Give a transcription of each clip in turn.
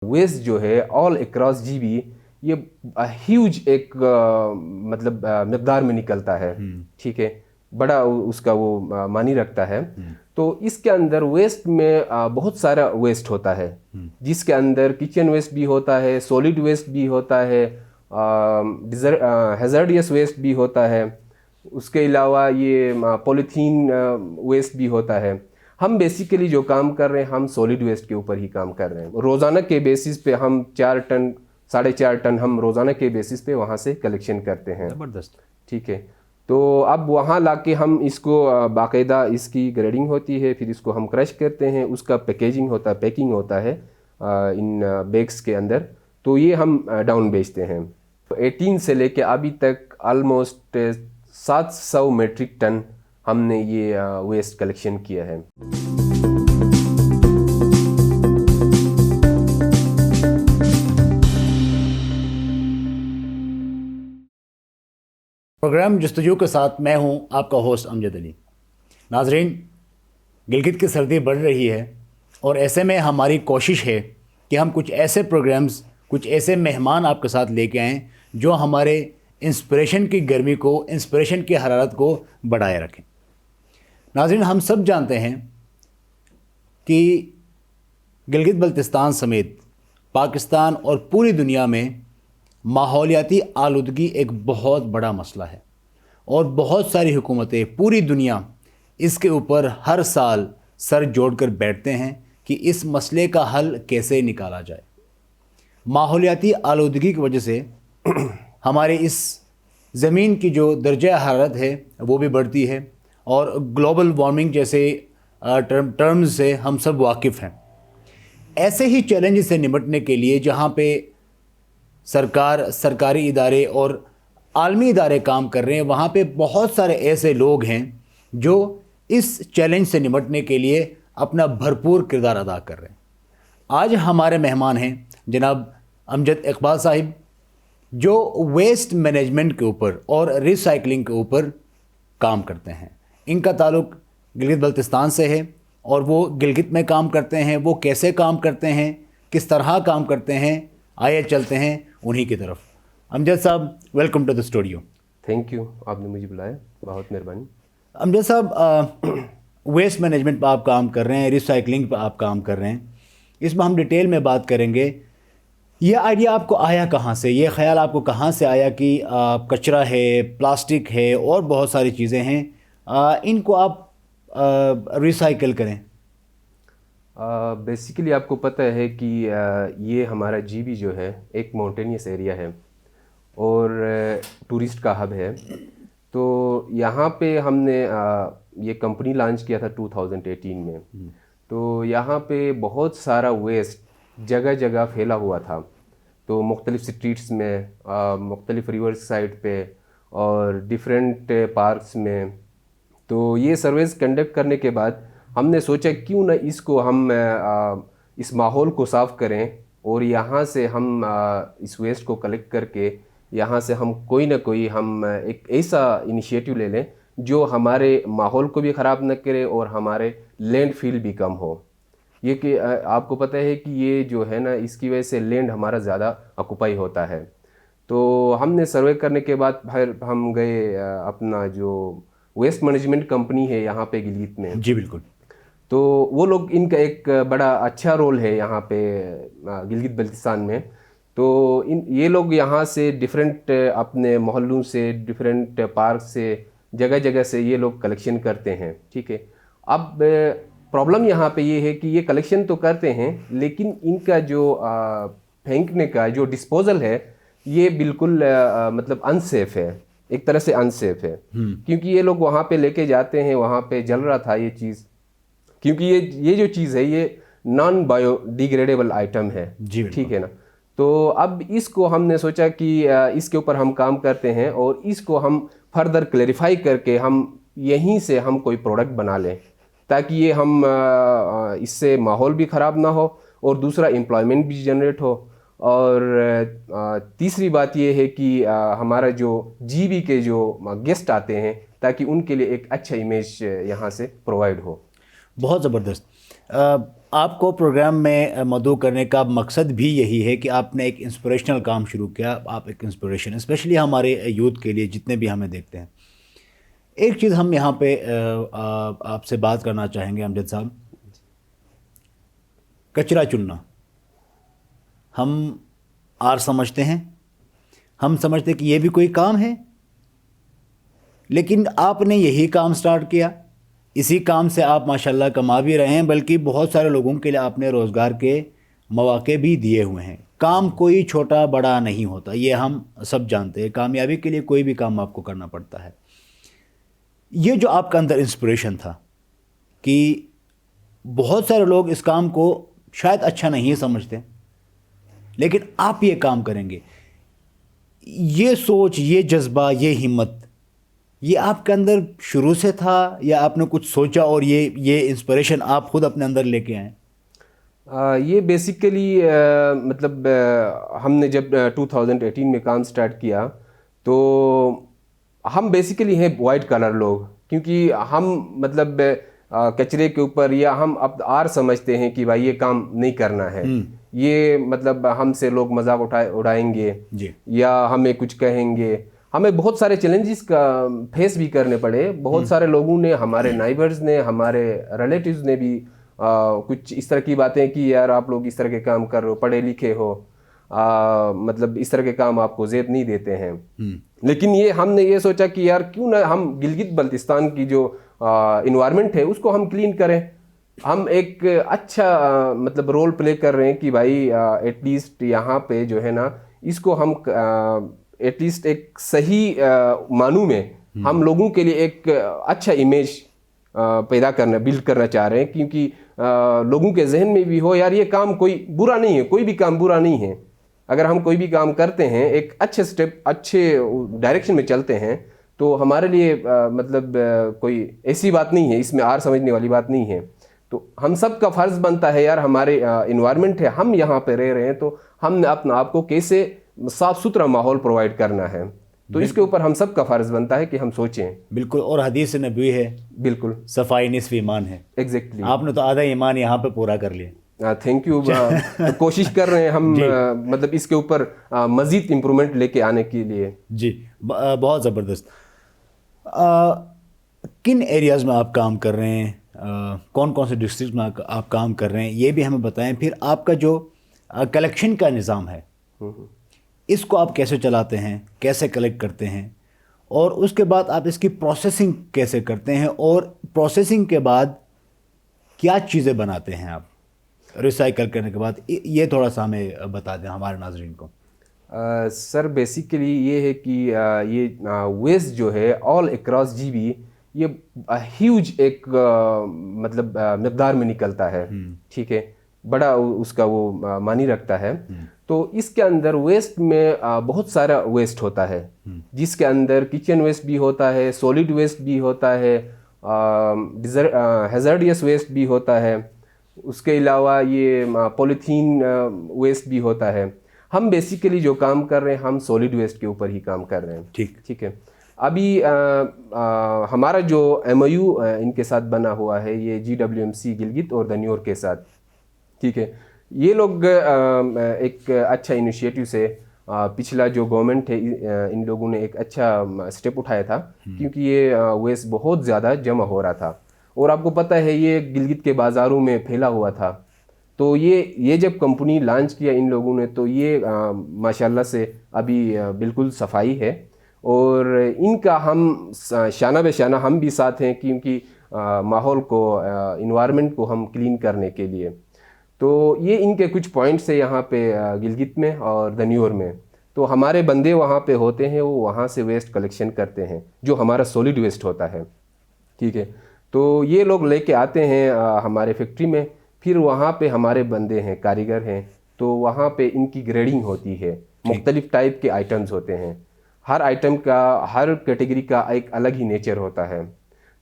Waste جو ہے all across G B یہ ہیوج ایک مطلب مقدار میں نکلتا ہے، ٹھیک ہے، بڑا اس کا وہ معنی رکھتا ہے. تو اس کے اندر ویسٹ میں بہت سارا ویسٹ ہوتا ہے، جس کے اندر کچن ویسٹ بھی ہوتا ہے، سولڈ ویسٹ بھی ہوتا ہے، ہیزارڈیس ویسٹ بھی ہوتا ہے، اس کے علاوہ یہ پولیتھین ویسٹ بھی ہوتا ہے. ہم بیسیکلی جو کام کر رہے ہیں ہم سولڈ ویسٹ کے اوپر ہی کام کر رہے ہیں. روزانہ کے بیسس پہ ہم 4 ٹن 4.5 ٹن ہم روزانہ کے بیسس پہ وہاں سے کلیکشن کرتے ہیں. زبردست. ٹھیک ہے، تو اب وہاں لا کے ہم اس کو باقاعدہ اس کی گریڈنگ ہوتی ہے، پھر اس کو ہم کرش کرتے ہیں، اس کا پیکیجنگ ہوتا ہے، پیکنگ ہوتا ہے ان بیگس کے اندر، تو یہ ہم ڈاؤن بیچتے ہیں. 18 سے لے کے ابھی تک آلموسٹ 700 میٹرک ٹن ہم نے یہ ویسٹ کلیکشن کیا ہے. پروگرام جستجو کے ساتھ میں ہوں آپ کا ہوسٹ امجد علی. ناظرین، گلگت کی سردی بڑھ رہی ہے اور ایسے میں ہماری کوشش ہے کہ ہم کچھ ایسے پروگرامز، کچھ ایسے مہمان آپ کے ساتھ لے کے آئیں جو ہمارے انسپریشن کی گرمی کو، انسپریشن کی حرارت کو بڑھائے رکھیں. ناظرین، ہم سب جانتے ہیں کہ گلگت بلتستان سمیت پاکستان اور پوری دنیا میں ماحولیاتی آلودگی ایک بہت بڑا مسئلہ ہے اور بہت ساری حکومتیں پوری دنیا اس کے اوپر ہر سال سر جوڑ کر بیٹھتے ہیں کہ اس مسئلے کا حل کیسے نکالا جائے. ماحولیاتی آلودگی کی وجہ سے ہمارے اس زمین کی جو درجہ حرارت ہے وہ بھی بڑھتی ہے اور گلوبل وارمنگ جیسے ٹرمز سے ہم سب واقف ہیں. ایسے ہی چیلنج سے نمٹنے کے لیے جہاں پہ سرکاری ادارے اور عالمی ادارے کام کر رہے ہیں، وہاں پہ بہت سارے ایسے لوگ ہیں جو اس چیلنج سے نمٹنے کے لیے اپنا بھرپور کردار ادا کر رہے ہیں. آج ہمارے مہمان ہیں جناب امجد اقبال صاحب، جو ویسٹ مینجمنٹ کے اوپر اور ریسائکلنگ کے اوپر کام کرتے ہیں. ان کا تعلق گلگت بلتستان سے ہے اور وہ گلگت میں کام کرتے ہیں. وہ کیسے کام کرتے ہیں، کس طرح کام کرتے ہیں، آئے چلتے ہیں انہی کی طرف. امجد صاحب، welcome to the studio. Thank you, آپ نے مجھے بلایا، بہت مہربانی. امجد صاحب، ویسٹ مینجمنٹ پہ آپ کام کر رہے ہیں، ریسائکلنگ پہ آپ کام کر رہے ہیں، اس میں ہم ڈیٹیل میں بات کریں گے. یہ آئیڈیا آپ کو آیا کہاں سے، یہ خیال آپ کو کہاں سے آیا کہ کچرا ہے، پلاسٹک ہے اور بہت ساری چیزیں ہیں، ان کو آپ ریسائکل کریں؟ بیسیکلی آپ کو پتہ ہے کہ یہ ہمارا جی بی جو ہے ایک ماؤنٹینیس ایریا ہے اور ٹورسٹ کا ہب ہے. تو یہاں پہ ہم نے یہ کمپنی لانچ کیا تھا 2018 میں. تو یہاں پہ بہت سارا ویسٹ جگہ جگہ پھیلا ہوا تھا، تو مختلف سٹریٹس میں، مختلف ریور سائڈ پہ اور ڈیفرنٹ پارکس میں. تو یہ سرویز کنڈکٹ کرنے کے بعد ہم نے سوچا کیوں نہ اس کو ہم اس ماحول کو صاف کریں اور یہاں سے ہم اس ویسٹ کو کلیکٹ کر کے یہاں سے ہم کوئی نہ کوئی ہم ایک ایسا انیشیٹو لے لیں جو ہمارے ماحول کو بھی خراب نہ کرے اور ہمارے لینڈ فیل بھی کم ہو. یہ کہ آپ کو پتہ ہے کہ یہ جو ہے نا، اس کی وجہ سے لینڈ ہمارا زیادہ آکوپائی ہوتا ہے. تو ہم نے سروے کرنے کے بعد پھر ہم گئے اپنا جو ویسٹ مینجمنٹ کمپنی ہے یہاں پہ گلگت میں. جی بالکل. تو وہ لوگ، ان کا ایک بڑا اچھا رول ہے یہاں پہ گلگت بلتستان میں. تو یہ لوگ یہاں سے ڈیفرنٹ اپنے محلوں سے، ڈیفرنٹ پارک سے، جگہ جگہ سے یہ لوگ کلیکشن کرتے ہیں. ٹھیک ہے، اب پرابلم یہاں پہ یہ ہے کہ یہ کلیکشن تو کرتے ہیں لیکن ان کا جو پھینکنے کا جو ڈسپوزل ہے یہ بالکل مطلب انسیف ہے، ایک طرح سے انسیف ہے. کیونکہ یہ لوگ وہاں پہ لے کے جاتے ہیں، وہاں پہ جل رہا تھا یہ چیز، کیونکہ یہ جو چیز ہے یہ نان بایو ڈیگریڈیبل آئٹم ہے. جی ٹھیک ہے نا. تو اب اس کو ہم نے سوچا کہ اس کے اوپر ہم کام کرتے ہیں اور اس کو ہم فردر کلیریفائی کر کے ہم یہیں سے ہم کوئی پروڈکٹ بنا لیں تاکہ یہ ہم اس سے ماحول بھی خراب نہ ہو اور دوسرا امپلائمنٹ بھی جنریٹ ہو. اور تیسری بات یہ ہے کہ ہمارا جو جی بی کے جو گیسٹ آتے ہیں تاکہ ان کے لیے ایک اچھا امیج یہاں سے پرووائڈ ہو. بہت زبردست. آپ کو پروگرام میں مدعو کرنے کا مقصد بھی یہی ہے کہ آپ نے ایک انسپریشنل کام شروع کیا. آپ ایک انسپریشن اسپیشلی ہمارے یوتھ کے لیے جتنے بھی ہمیں دیکھتے ہیں. ایک چیز ہم یہاں پہ آپ سے بات کرنا چاہیں گے امجد صاحب. کچرا چننا ہم آر سمجھتے ہیں, ہم سمجھتے کہ یہ بھی کوئی کام ہے, لیکن آپ نے یہی کام سٹارٹ کیا. اسی کام سے آپ ماشاءاللہ کما بھی رہے ہیں, بلکہ بہت سارے لوگوں کے لیے آپ نے روزگار کے مواقع بھی دیے ہوئے ہیں. کام کوئی چھوٹا بڑا نہیں ہوتا, یہ ہم سب جانتے ہیں. کامیابی کے لیے کوئی بھی کام آپ کو کرنا پڑتا ہے. یہ جو آپ کا اندر انسپریشن تھا کہ بہت سارے لوگ اس کام کو شاید اچھا نہیں سمجھتے, لیکن آپ یہ کام کریں گے, یہ سوچ, یہ جذبہ, یہ ہمت, یہ آپ کے اندر شروع سے تھا یا آپ نے کچھ سوچا اور یہ انسپریشن آپ خود اپنے اندر لے کے آئیں؟ یہ بیسیکلی مطلب ہم نے جب 2018 میں کام سٹارٹ کیا تو ہم بیسیکلی ہیں وائٹ کلر لوگ, کیونکہ ہم مطلب کچرے کے اوپر یا ہم اب آر سمجھتے ہیں کہ بھائی یہ کام نہیں کرنا ہے, یہ مطلب ہم سے لوگ مذاق اڑائیں گے یا ہمیں کچھ کہیں گے. ہمیں بہت سارے چیلنجز کا فیس بھی کرنے پڑے. بہت سارے لوگوں نے, ہمارے نائبرز نے, ہمارے ریلیٹیوز نے بھی کچھ اس طرح کی باتیں کی, یار آپ لوگ اس طرح کے کام کر رہے ہو, پڑھے لکھے ہو, مطلب اس طرح کے کام آپ کو زیب نہیں دیتے ہیں. لیکن یہ ہم نے یہ سوچا کہ یار کیوں نہ ہم گلگت بلتستان کی جو انوائرمنٹ ہے اس کو ہم کلین کریں. ہم ایک اچھا مطلب رول پلے کر رہے ہیں کہ بھائی ایٹ لیسٹ یہاں پہ جو ہے نا اس کو ہم ایٹ لیسٹ ایک صحیح معنوں میں ہم لوگوں کے لیے ایک اچھا امیج بلڈ کرنا چاہ رہے ہیں, کیونکہ لوگوں کے ذہن میں بھی ہو یار یہ کام کوئی برا نہیں ہے, کوئی بھی کام برا نہیں ہے. اگر ہم کوئی بھی کام کرتے ہیں ایک اچھے سٹیپ, اچھے ڈائریکشن میں چلتے ہیں, تو ہمارے لیے مطلب کوئی ایسی بات نہیں ہے, اس میں آر سمجھنے والی بات نہیں ہے. تو ہم سب کا فرض بنتا ہے یار ہمارے انوائرمنٹ ہے, ہم یہاں پہ رہ رہے ہیں, تو ہم نے اپنا آپ کو کیسے صاف ستھرا ماحول پرووائڈ کرنا ہے, تو اس کے اوپر ہم سب کا فرض بنتا ہے کہ ہم سوچیں. بالکل, اور حدیث نبوی ہے, بالکل, صفائی نصف ایمان ہے. ایگزیکٹلی, آپ نے تو آدھا ایمان یہاں پہ پورا کر لیا. Thank you. کوشش کر رہے ہیں ہم مطلب اس کے اوپر مزید امپرومنٹ لے کے آنے کے لیے. جی, بہت زبردست. کن ایریاز میں آپ کام کر رہے ہیں, کون کون سے ڈسٹرکٹ میں آپ کام کر رہے ہیں, یہ بھی ہمیں بتائیں. پھر آپ کا جو کلیکشن کا نظام ہے اس کو آپ کیسے چلاتے ہیں, کیسے کلیکٹ کرتے ہیں, اور اس کے بعد آپ اس کی پروسیسنگ کیسے کرتے ہیں, اور پروسیسنگ کے بعد کیا چیزیں بناتے ہیں آپ ریسائیکل کرنے کے بعد, یہ تھوڑا سا ہمیں بتا دیں ہمارے ناظرین کو. سر بیسیکلی یہ ہے کہ یہ ویسٹ جو ہے آل اکراس جی بی یہ ہیوج ایک مطلب مقدار میں نکلتا ہے, ٹھیک ہے, بڑا اس کا وہ معنی رکھتا ہے. تو اس کے اندر ویسٹ میں بہت سارا ویسٹ ہوتا ہے, جس کے اندر کچن ویسٹ بھی ہوتا ہے, سولڈ ویسٹ بھی ہوتا ہے, ہیزارڈیس ویسٹ بھی ہوتا ہے, اس کے علاوہ یہ پولیتھین ویسٹ بھی ہوتا ہے. ہم بیسیکلی جو کام کر رہے ہیں ہم سولڈ ویسٹ کے اوپر ہی کام کر رہے ہیں. ٹھیک ہے. ابھی ہمارا جو ایم او یو ان کے ساتھ بنا ہوا ہے یہ GWMC گلگت اور دنیور کے ساتھ, ٹھیک ہے. یہ لوگ ایک اچھا انیشیٹو سے پچھلا جو گورنمنٹ ہے ان لوگوں نے ایک اچھا اسٹیپ اٹھایا تھا, کیونکہ یہ ویسٹ بہت زیادہ جمع ہو رہا تھا, اور آپ کو پتہ ہے یہ گلگت کے بازاروں میں پھیلا ہوا تھا. تو یہ جب کمپنی لانچ کیا ان لوگوں نے تو یہ ماشاءاللہ سے ابھی بالکل صفائی ہے, اور ان کا ہم شانہ بہ شانہ ہم بھی ساتھ ہیں, کیونکہ ماحول کو انوائرمنٹ کو ہم کلین کرنے کے لیے. تو یہ ان کے کچھ پوائنٹس ہیں یہاں پہ گلگت میں اور دنیور میں. تو ہمارے بندے وہاں پہ ہوتے ہیں, وہ وہاں سے ویسٹ کلیکشن کرتے ہیں جو ہمارا سولڈ ویسٹ ہوتا ہے, ٹھیک ہے. تو یہ لوگ لے کے آتے ہیں ہمارے فیکٹری میں, پھر وہاں پہ ہمارے بندے ہیں, کاریگر ہیں, تو وہاں پہ ان کی گریڈنگ ہوتی ہے. مختلف ٹائپ کے آئٹمز ہوتے ہیں, ہر آئٹم کا ہر کیٹیگری کا ایک الگ ہی نیچر ہوتا ہے.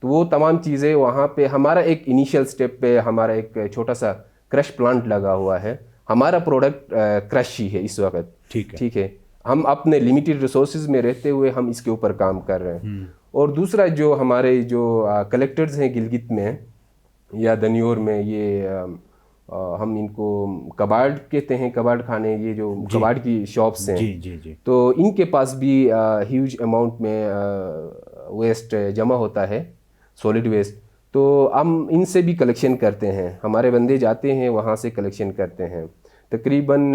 تو وہ تمام چیزیں وہاں پہ ہمارا ایک انیشیل سٹیپ پہ ہمارا ایک چھوٹا سا کرش پلانٹ لگا ہوا ہے. ہمارا پروڈکٹ کرش ہی ہے اس وقت, ٹھیک ہے. ہم اپنے لمیٹڈ ریسورسز میں رہتے ہوئے ہم اس کے اوپر کام کر رہے ہیں. اور دوسرا جو ہمارے جو کلیکٹرز ہیں گلگت میں یا دنیور میں, یہ ہم ان کو کباڑ کہتے ہیں، کباڑ خانے، یہ جو کباڑ کی شاپس ہیں، جی تو ان کے پاس بھی ہیوج اماؤنٹ میں ویسٹ جمع ہوتا ہے، سولڈ ویسٹ. تو ہم ان سے بھی کلیکشن کرتے ہیں، ہمارے بندے جاتے ہیں وہاں سے کلیکشن کرتے ہیں. تقریباً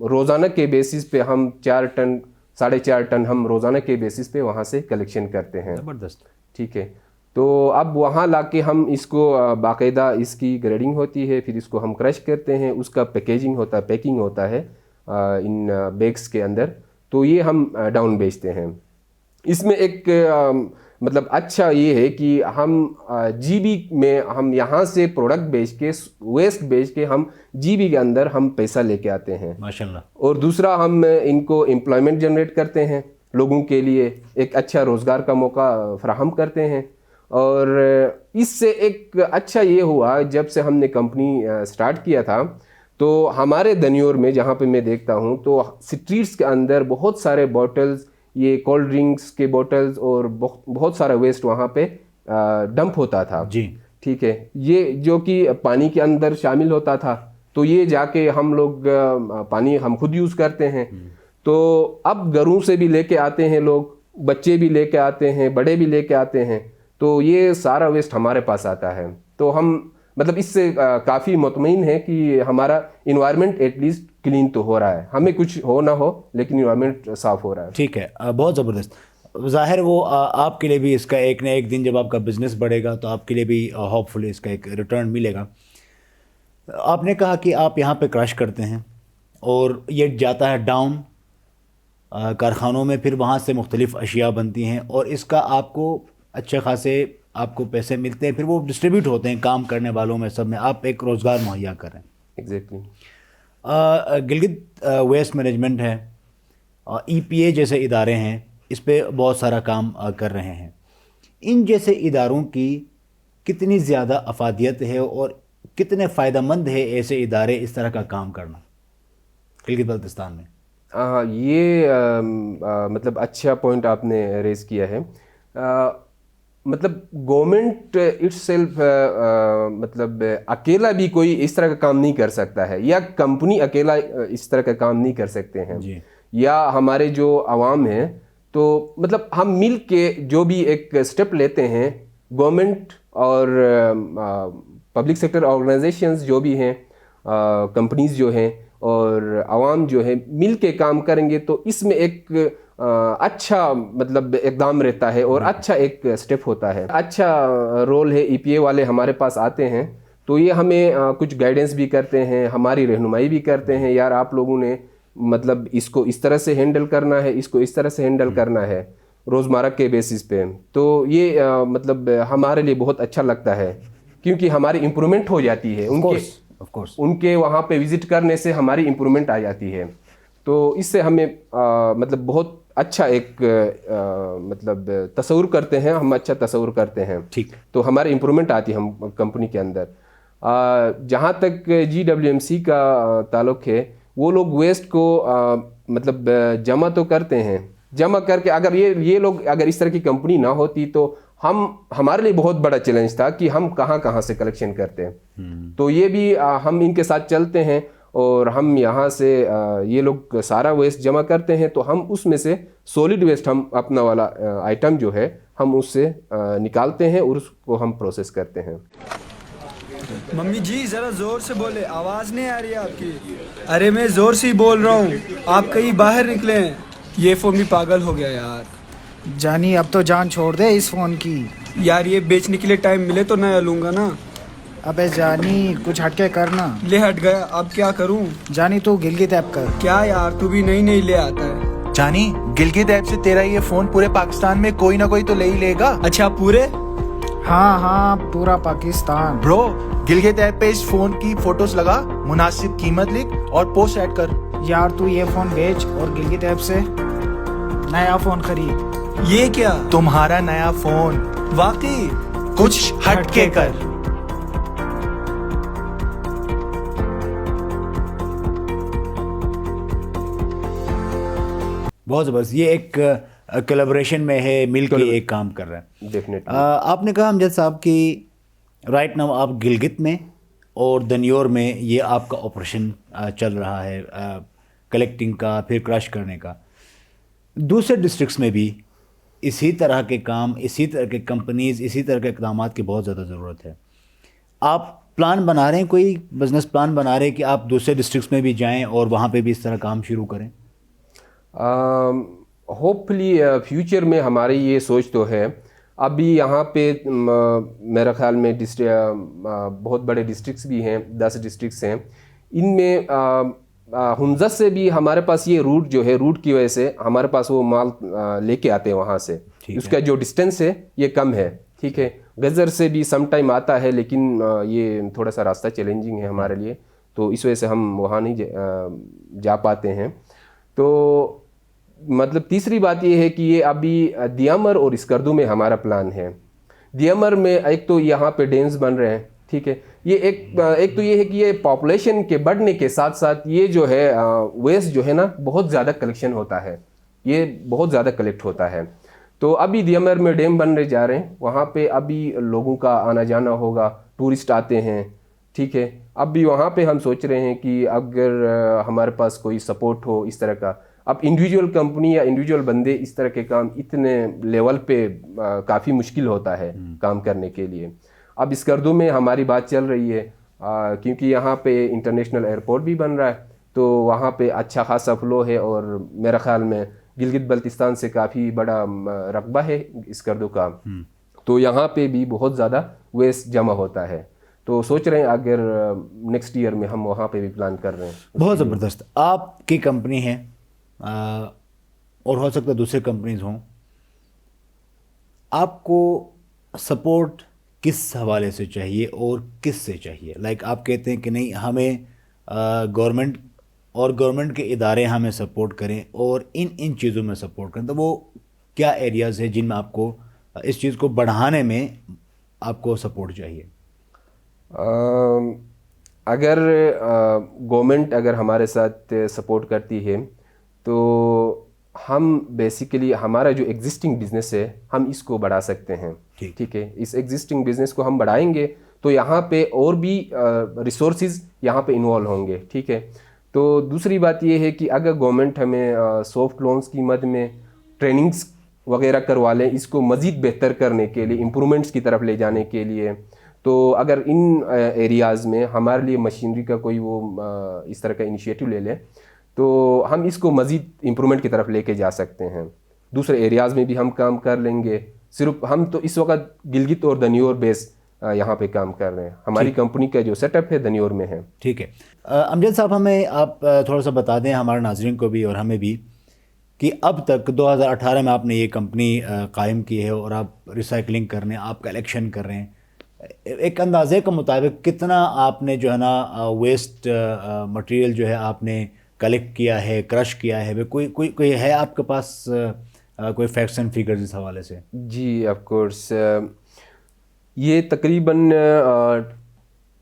روزانہ کے بیسس پہ ہم 4 ٹن 4.5 ٹن ہم روزانہ کے بیسس پہ وہاں سے کلیکشن کرتے ہیں. زبردست. ٹھیک ہے. تو اب وہاں لا کے ہم اس کو باقاعدہ اس کی گریڈنگ ہوتی ہے، پھر اس کو ہم کرش کرتے ہیں، اس کا پیکیجنگ ہوتا ہے، پیکنگ ہوتا ہے ان بیگس کے اندر. تو یہ ہم ڈاؤن بیچتے ہیں. اس میں ایک مطلب اچھا یہ ہے کہ ہم جی بی میں ہم یہاں سے پروڈکٹ بیچ کے، ویسٹ بیچ کے ہم جی بی کے اندر ہم پیسہ لے کے آتے ہیں. ماشاءاللہ. اور دوسرا ہم ان کو امپلائمنٹ جنریٹ کرتے ہیں، لوگوں کے لیے ایک اچھا روزگار کا موقع فراہم کرتے ہیں. اور اس سے ایک اچھا یہ ہوا، جب سے ہم نے کمپنی سٹارٹ کیا تھا تو ہمارے دنیور میں جہاں پہ میں دیکھتا ہوں تو اسٹریٹس کے اندر بہت سارے بوٹلز، یہ کولڈ ڈرنکس کے بوٹلز اور بہت سارا ویسٹ وہاں پہ ڈمپ ہوتا تھا. جی ٹھیک ہے. یہ جو کہ پانی کے اندر شامل ہوتا تھا، تو یہ جا کے ہم لوگ پانی ہم خود یوز کرتے ہیں. تو اب گھروں سے بھی لے کے آتے ہیں لوگ، بچے بھی لے کے آتے ہیں، بڑے بھی لے کے آتے ہیں. تو یہ سارا ویسٹ ہمارے پاس آتا ہے. تو ہم مطلب اس سے کافی مطمئن ہے کہ ہمارا انوائرمنٹ ایٹ لیسٹ کلین تو ہو رہا ہے. ہمیں کچھ ہو نہ ہو لیکن انوائرمنٹ صاف ہو رہا ہے. ٹھیک ہے. بہت زبردست. ظاہر وہ آپ کے لیے بھی اس کا ایک نہ ایک دن جب آپ کا بزنس بڑھے گا تو آپ کے لیے بھی ہوپ فلی اس کا ایک ریٹرن ملے گا. آپ نے کہا کہ آپ یہاں پہ کرش کرتے ہیں اور یہ جاتا ہے ڈاؤن کارخانوں میں، پھر وہاں سے مختلف اشیاء بنتی ہیں اور اس کا آپ کو اچھے خاصے آپ کو پیسے ملتے ہیں، پھر وہ ڈسٹریبیوٹ ہوتے ہیں کام کرنے والوں میں، سب میں آپ ایک روزگار مہیا کر رہے ہیں. ایگزیکٹلی. گلگت ویسٹ مینجمنٹ ہے، ای پی اے جیسے ادارے ہیں، اس پہ بہت سارا کام کر رہے ہیں. ان جیسے اداروں کی کتنی زیادہ افادیت ہے اور کتنے فائدہ مند ہے ایسے ادارے اس طرح کا کام کرنا گلگت بلتستان میں؟ یہ مطلب اچھا پوائنٹ آپ نے ریز کیا ہے. مطلب گورنمنٹ اٹ سیلف مطلب اکیلا بھی کوئی اس طرح کا کام نہیں کر سکتا ہے، یا کمپنی اکیلا اس طرح کا کام نہیں کر سکتے ہیں. جی. یا ہمارے جو عوام ہیں تو مطلب ہم مل کے جو بھی ایک اسٹیپ لیتے ہیں، گورنمنٹ اور پبلک سیکٹر آرگنائزیشنز جو بھی ہیں، کمپنیز جو ہیں اور عوام جو ہے مل کے کام کریں گے تو اس میں ایک اچھا مطلب اقدام رہتا ہے اور اچھا ایک اسٹیپ ہوتا ہے. اچھا رول ہے. ای پی اے والے ہمارے پاس آتے ہیں تو یہ ہمیں کچھ گائیڈنس بھی کرتے ہیں، ہماری رہنمائی بھی کرتے ہیں، یار آپ لوگوں نے مطلب اس کو اس طرح سے ہینڈل کرنا ہے، اس کو اس طرح سے ہینڈل کرنا ہے روزمرہ کے بیسس پہ. تو یہ مطلب ہمارے لیے بہت اچھا لگتا ہے کیونکہ ہماری امپرومنٹ ہو جاتی ہے. ان کے وہاں پہ وزٹ کرنے سے ہماری امپرومنٹ آ جاتی ہے. تو اس سے ہمیں مطلب بہت اچھا ایک مطلب تصور کرتے ہیں، ہم اچھا تصور کرتے ہیں. ٹھیک. تو ہماری امپرومنٹ آتی ہے ہم کمپنی کے اندر. جہاں تک جی ڈبلیو ایم سی کا تعلق ہے، وہ لوگ ویسٹ کو مطلب جمع تو کرتے ہیں، جمع کر کے اگر یہ لوگ اگر اس طرح کی کمپنی نہ ہوتی تو ہمارے لیے بہت بڑا چیلنج تھا کہ ہم کہاں سے کلیکشن کرتے ہیں. تو یہ بھی ہم ان کے ساتھ چلتے ہیں اور ہم یہاں سے یہ لوگ سارا ویسٹ جمع کرتے ہیں تو ہم اس میں سے سولڈ ویسٹ ہم اپنا والا آئٹم جو ہے ہم اس سے نکالتے ہیں اور اس کو ہم پروسیس کرتے ہیں. ممی جی ذرا زور سے بولے، آواز نہیں آ رہی ہے آپ کی. ارے میں زور سے ہی بول رہا ہوں، آپ کہیں باہر نکلے ہیں. یہ فون بھی پاگل ہو گیا یار. جانی اب تو جان چھوڑ دے اس فون کی. یار یہ بیچنے کے لیے ٹائم ملے تو نیا لوں گا نا. ابے جانی کچھ ہٹ کے کرنا. لے ہٹ گیا، اب کیا کروں؟ جانی تو گلگت ایپ کر. کیا یار تو بھی نئی لے آتا ہے. جانی گلگت ایپ سے تیرا یہ فون پورے پاکستان میں کوئی نہ کوئی تو لے ہی لے گا. اچھا پورے؟ ہاں پورا پاکستان. برو گلگت ایپ پہ اس فون کی فوٹوز لگا، مناسب قیمت لکھ اور پوسٹ ایڈ کر. یار تو یہ فون بیچ اور گلگت ایپ سے نیا فون خرید. یہ کیا؟ تمہارا نیا فون. واقعی؟ کچھ ہٹ کے کر. بہت زبردست. یہ ایک کلیبریشن میں ہے، مل کے ایک کام کر رہے ہیں. ڈیفینیٹلی. آپ نے کہا امجد صاحب کی رائٹ ناؤ آپ گلگت میں اور دنیور میں یہ آپ کا آپریشن چل رہا ہے کلیکٹنگ کا پھر کرش کرنے کا. دوسرے ڈسٹرکٹس میں بھی اسی طرح کے کام, اسی طرح کے کمپنیز, اسی طرح کے اقدامات کی بہت زیادہ ضرورت ہے. آپ پلان بنا رہے ہیں, کوئی بزنس پلان بنا رہے ہیں کہ آپ دوسرے ڈسٹرکٹس میں بھی جائیں اور وہاں پہ بھی اس طرح کام شروع کریں؟ ہوپ فلی فیوچر میں ہماری یہ سوچ تو ہے. ابھی یہاں پہ میرا خیال میں بہت بڑے ڈسٹرکٹس بھی ہیں, 10 ڈسٹرکٹس ہیں. ان میں حمزہ سے بھی ہمارے پاس یہ روٹ جو ہے, روٹ کی وجہ سے ہمارے پاس وہ مال لے کے آتے ہیں وہاں سے. اس کا جو ڈسٹینس ہے یہ کم ہے, ٹھیک ہے. غزر سے بھی سم ٹائم آتا ہے, لیکن یہ تھوڑا سا راستہ چیلنجنگ ہے ہمارے لیے, تو اس وجہ سے ہم وہاں نہیں جا پاتے ہیں. تو مطلب تیسری بات یہ ہے کہ یہ ابھی دیامر اور اسکردو میں ہمارا پلان ہے. دیامر میں ایک تو یہاں پہ ڈیمز بن رہے ہیں, ٹھیک ہے. یہ ایک تو یہ ہے کہ یہ پاپولیشن کے بڑھنے کے ساتھ ساتھ یہ جو ہے ویسٹ جو ہے نا بہت زیادہ کلیکشن ہوتا ہے, یہ بہت زیادہ کلیکٹ ہوتا ہے. تو ابھی دیامر میں ڈیم بننے جا رہے ہیں, وہاں پہ ابھی لوگوں کا آنا جانا ہوگا, ٹورسٹ آتے ہیں, ٹھیک ہے. ابھی وہاں پہ ہم سوچ رہے ہیں کہ اگر ہمارے پاس کوئی سپورٹ ہو اس طرح کا. اب انڈیویجول کمپنی یا انڈیویجول بندے اس طرح کے کام اتنے لیول پہ کافی مشکل ہوتا ہے کام کرنے کے لیے. اب اسکردو میں ہماری بات چل رہی ہے کیونکہ یہاں پہ انٹرنیشنل ایئرپورٹ بھی بن رہا ہے, تو وہاں پہ اچھا خاصا فلو ہے, اور میرا خیال میں گلگت بلتستان سے کافی بڑا رقبہ ہے اسکردو کا, تو یہاں پہ بھی بہت زیادہ ویسٹ جمع ہوتا ہے. تو سوچ رہے ہیں اگر نیکسٹ ایئر میں ہم وہاں پہ بھی پلان کر رہے ہیں. بہت زبردست. آپ کی کمپنی ہے اور ہو سکتا ہے دوسرے کمپنیز ہوں, آپ کو سپورٹ کس حوالے سے چاہیے اور کس سے چاہیے؟ لائک آپ کہتے ہیں کہ نہیں ہمیں گورنمنٹ اور گورنمنٹ کے ادارے ہمیں سپورٹ کریں اور ان چیزوں میں سپورٹ کریں, تو وہ کیا ایریاز ہیں جن میں آپ کو اس چیز کو بڑھانے میں آپ کو سپورٹ چاہیے؟ اگر گورنمنٹ اگر ہمارے ساتھ سپورٹ کرتی ہے تو ہم بیسیکلی ہمارا جو ایگزسٹنگ بزنس ہے ہم اس کو بڑھا سکتے ہیں, ٹھیک ہے. اس ایگزسٹنگ بزنس کو ہم بڑھائیں گے تو یہاں پہ اور بھی ریسورسز یہاں پہ انوالو ہوں گے, ٹھیک ہے. تو دوسری بات یہ ہے کہ اگر گورنمنٹ ہمیں سافٹ لونز کی مد میں ٹریننگز وغیرہ کروا لیں اس کو مزید بہتر کرنے کے لیے, امپرومنٹس کی طرف لے جانے کے لیے, تو اگر ان ایریاز میں ہمارے لیے مشینری کا کوئی وہ اس طرح کا انیشیٹو لے لیں تو ہم اس کو مزید امپرومنٹ کی طرف لے کے جا سکتے ہیں. دوسرے ایریاز میں بھی ہم کام کر لیں گے. صرف ہم تو اس وقت گلگت اور دنیور بیس یہاں پہ کام کر رہے ہیں. ہماری کمپنی کا جو سیٹ اپ ہے دنیور میں ہے. ٹھیک ہے. امجد صاحب ہمیں آپ تھوڑا سا بتا دیں ہمارے ناظرین کو بھی اور ہمیں بھی کہ اب تک 2018 میں آپ نے یہ کمپنی قائم کی ہے اور آپ ریسائکلنگ کر رہے ہیں, آپ کلیکشن کر رہے ہیں, ایک اندازے کے مطابق کتنا آپ نے جو ہے نا ویسٹ مٹیریل جو ہے آپ نے کلیکٹ کیا ہے, کرش کیا ہے, کوئی ہے آپ کے پاس کوئی فیکٹس اینڈ فیگرز اس حوالے سے؟ جی آف کورس. یہ تقریباً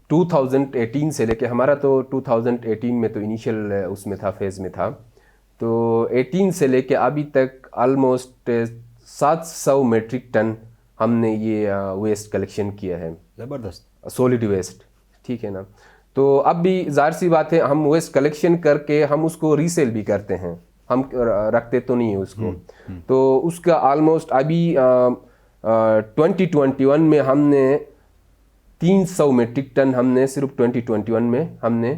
2018 سے لے کے ہمارا تو 2018 میں تو انیشیل اس میں تھا, فیز میں تھا, تو 18 سے لے کے ابھی تک آلموسٹ 700 میٹرک ٹن ہم نے یہ ویسٹ کلیکشن کیا ہے. زبردست. سولڈ ویسٹ, ٹھیک ہے نا. تو اب بھی ظاہر سی بات ہے ہم ویسٹ کلیکشن کر کے ہم اس کو ریسیل بھی کرتے ہیں, ہم رکھتے تو نہیں ہیں اس کو. تو اس کا آلموسٹ ابھی 2021 میں ہم نے 300 میٹرک ٹن ہم نے صرف 2021 میں ہم نے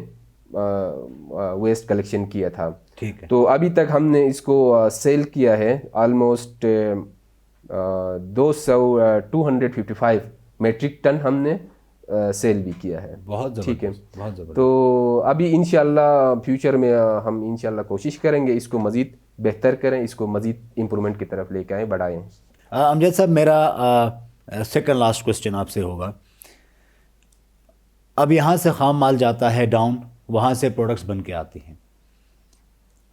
ویسٹ کلیکشن کیا تھا. ٹھیک ہے. تو ابھی تک ہم نے اس کو سیل کیا ہے آلموسٹ 255 میٹرک ٹن ہم نے سیل بھی کیا ہے. بہت ٹھیک ہے. بہت زبردست. تو ابھی انشاءاللہ فیوچر میں ہم انشاءاللہ کوشش کریں گے اس کو مزید بہتر کریں, اس کو مزید امپرومنٹ کی طرف لے کے آئیں, بڑھائیں. امجد صاحب میرا سیکنڈ لاسٹ کوسچن آپ سے ہوگا. اب یہاں سے خام مال جاتا ہے ڈاؤن, وہاں سے پروڈکٹس بن کے آتی ہیں.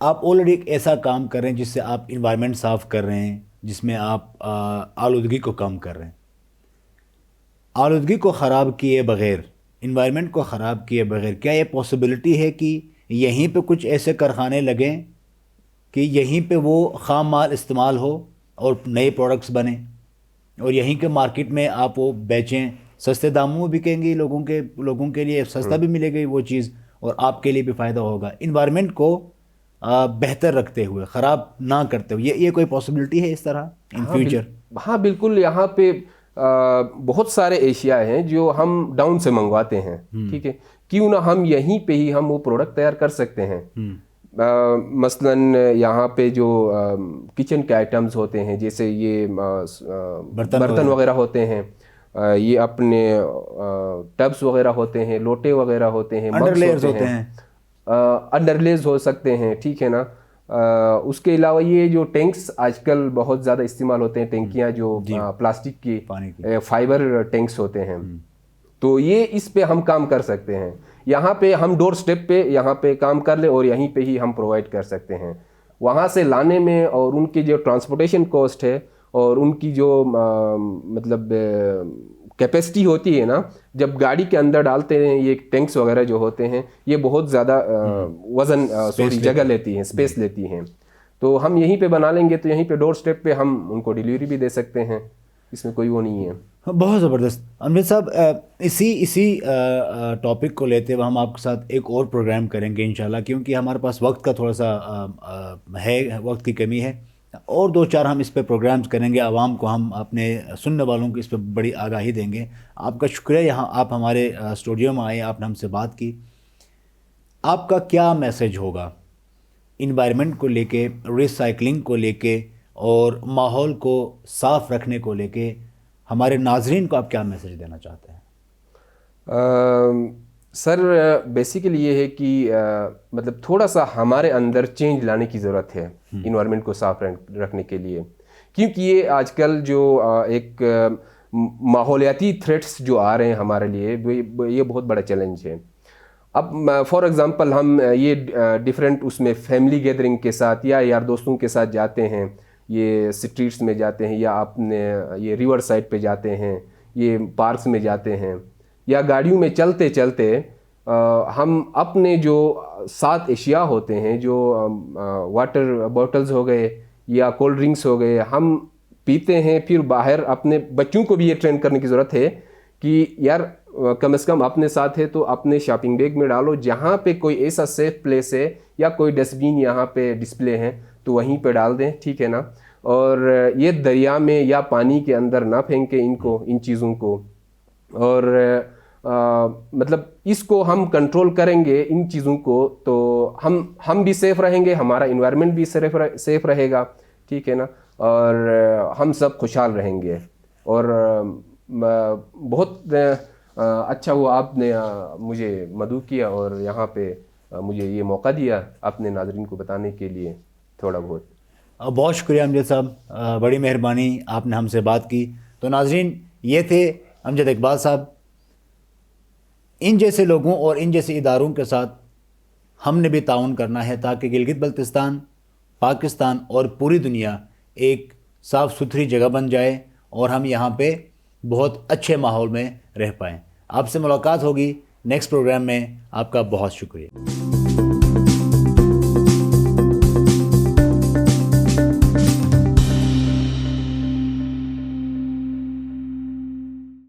آپ آلریڈی ایک ایسا کام کر رہے ہیں جس سے آپ انوائرمنٹ صاف کر رہے ہیں, جس میں آپ آلودگی کو کم کر رہے ہیں. آلودگی کو خراب کیے بغیر, انوائرمنٹ کو خراب کیے بغیر, کیا یہ پاسبلٹی ہے کہ یہیں پہ کچھ ایسے کارخانے لگیں کہ یہیں پہ وہ خام مال استعمال ہو اور نئے پروڈکٹس بنیں اور یہیں کے مارکیٹ میں آپ وہ بیچیں, سستے داموں میں بکیں گی، لوگوں کے لیے سستا بھی ملے گی وہ چیز، اور آپ کے لیے بھی فائدہ ہوگا، انوائرمنٹ کو بہتر رکھتے ہوئے، خراب نہ کرتے ہوئے. یہ کوئی پاسبلٹی ہے اس طرح ان فیوچر؟ ہاں بالکل. یہاں پہ بہت سارے ایشیا ہیں جو ہم ڈاؤن سے منگواتے ہیں، ٹھیک ہے، کیوں نہ ہم یہیں پہ ہی ہم وہ پروڈکٹ تیار کر سکتے ہیں. مثلاً یہاں پہ جو کچن کے آئٹمز ہوتے ہیں، جیسے یہ برتن وغیرہ ہوتے ہیں، یہ اپنے ٹبس وغیرہ ہوتے ہیں، لوٹے وغیرہ ہوتے ہیں، انڈرلیئرز ہوتے ہیں، انڈرلیز ہو سکتے ہیں، ٹھیک ہے نا. اس کے علاوہ یہ جو ٹینکس آج کل بہت زیادہ استعمال ہوتے ہیں، ٹینکیاں جو پلاسٹک کی فائبر ٹینکس ہوتے ہیں، تو یہ اس پہ ہم کام کر سکتے ہیں. یہاں پہ ہم ڈور سٹیپ پہ یہاں پہ کام کر لیں اور یہیں پہ ہی ہم پرووائڈ کر سکتے ہیں. وہاں سے لانے میں اور ان کی جو ٹرانسپورٹیشن کاسٹ ہے اور ان کی جو مطلب کیپیسٹی ہوتی ہے نا، جب گاڑی کے اندر ڈالتے ہیں یہ ٹینکس وغیرہ جو ہوتے ہیں، یہ بہت زیادہ وزن جگہ لیتی ہیں، اسپیس لیتی ہیں. تو ہم یہیں پہ بنا لیں گے تو یہیں پہ ڈور سٹیپ پہ ہم ان کو ڈیلیوری بھی دے سکتے ہیں، اس میں کوئی وہ نہیں ہے. بہت زبردست. امجد صاحب، اسی ٹاپک کو لیتے ہوئے ہم آپ کے ساتھ ایک اور پروگرام کریں گے انشاءاللہ، کیونکہ ہمارے پاس وقت کا تھوڑا سا ہے، وقت کی کمی ہے. اور 2-4 ہم اس پہ پروگرامز کریں گے، عوام کو، ہم اپنے سننے والوں کو اس پہ بڑی آگاہی دیں گے. آپ کا شکریہ، یہاں آپ ہمارے اسٹوڈیو میں آئے، آپ نے ہم سے بات کی. آپ کا کیا میسج ہوگا انوائرمنٹ کو لے کے، ریسائکلنگ کو لے کے اور ماحول کو صاف رکھنے کو لے کے؟ ہمارے ناظرین کو آپ کیا میسج دینا چاہتے ہیں؟ سر بیسیکلی یہ ہے کہ مطلب تھوڑا سا ہمارے اندر چینج لانے کی ضرورت ہے انوائرمنٹ کو صاف رکھنے کے لیے، کیونکہ یہ آج کل جو ایک ماحولیاتی تھریٹس جو آ رہے ہیں ہمارے لیے، یہ بہت بڑا چیلنج ہے. اب فار ایگزامپل ہم یہ ڈفرینٹ اس میں فیملی گیدرنگ کے ساتھ یا یار دوستوں کے ساتھ جاتے ہیں، یہ اسٹریٹس میں جاتے ہیں، یا اپنے یہ ریور سائڈ پہ جاتے ہیں، یہ پارکس میں جاتے ہیں، یا گاڑیوں میں چلتے چلتے ہم اپنے جو 7 اشیاء ہوتے ہیں، جو واٹر بوٹلز ہو گئے یا کولڈ ڈرنکس ہو گئے، ہم پیتے ہیں. پھر باہر اپنے بچوں کو بھی یہ ٹرین کرنے کی ضرورت ہے کہ یار کم از کم اپنے ساتھ ہے تو اپنے شاپنگ بیگ میں ڈالو، جہاں پہ کوئی ایسا سیف پلیس ہے یا کوئی ڈسٹ بین یہاں پہ ڈسپلے ہیں تو وہیں پہ ڈال دیں، ٹھیک ہے نا. اور یہ دریا میں یا پانی کے اندر نہ پھینکیں ان چیزوں کو. اور مطلب اس کو ہم کنٹرول کریں گے ان چیزوں کو تو ہم بھی سیف رہیں گے، ہمارا انوائرمنٹ بھی سیف رہے گا، ٹھیک ہے نا، اور ہم سب خوشحال رہیں گے. اور بہت اچھا ہوا آپ نے مجھے مدعو کیا اور یہاں پہ مجھے یہ موقع دیا اپنے ناظرین کو بتانے کے لیے تھوڑا بہت. بہت شکریہ امجد صاحب، بڑی مہربانی، آپ نے ہم سے بات کی. تو ناظرین، یہ تھے امجد اقبال صاحب. ان جیسے لوگوں اور ان جیسے اداروں کے ساتھ ہم نے بھی تعاون کرنا ہے تاکہ گلگت بلتستان، پاکستان اور پوری دنیا ایک صاف ستھری جگہ بن جائے اور ہم یہاں پہ بہت اچھے ماحول میں رہ پائیں. آپ سے ملاقات ہوگی نیکسٹ پروگرام میں. آپ کا بہت شکریہ.